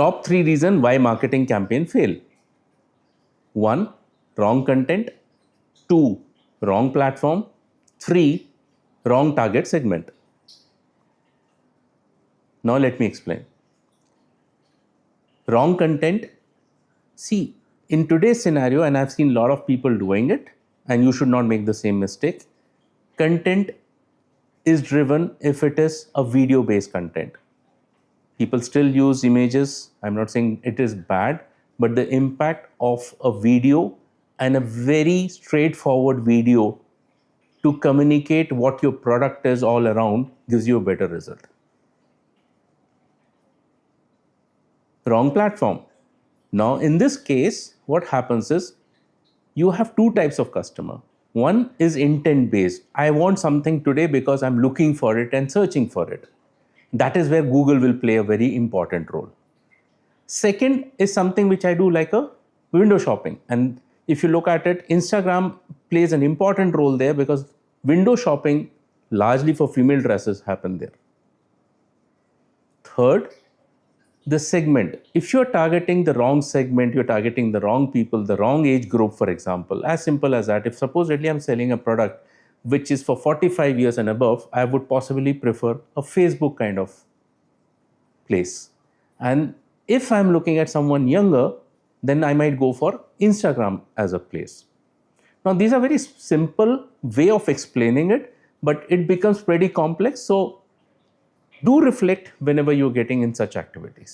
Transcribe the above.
Top 3 reasons why marketing campaign fail. 1, wrong content. 2, wrong platform. 3, wrong target segment. Now let me explain. Wrong content. See, in today's scenario, and I've seen a lot of people doing it, and you should not make the same mistake. Content is driven if it is a video-based content. People still use images. I'm not saying it is bad, but the impact of a video and a very straightforward video to communicate what your product is all around gives you a better result. Wrong platform. Now, in this case, what happens is you have two types of customer. One is intent based. I want something today because I'm looking for it and searching for it. That is where Google will play a very important role. Second is something which I do like a window shopping. And if you look at it, Instagram plays an important role there because window shopping largely for female dresses happen there. Third, the segment. If you're targeting the wrong segment, you're targeting the wrong people, the wrong age group, for example, as simple as that. If supposedly I'm selling a product which is for 45 years and above, I would possibly prefer a Facebook kind of place. And if I'm looking at someone younger, then I might go for Instagram as a place. Now, these are very simple way of explaining it, but it becomes pretty complex. So do reflect whenever you're getting in such activities.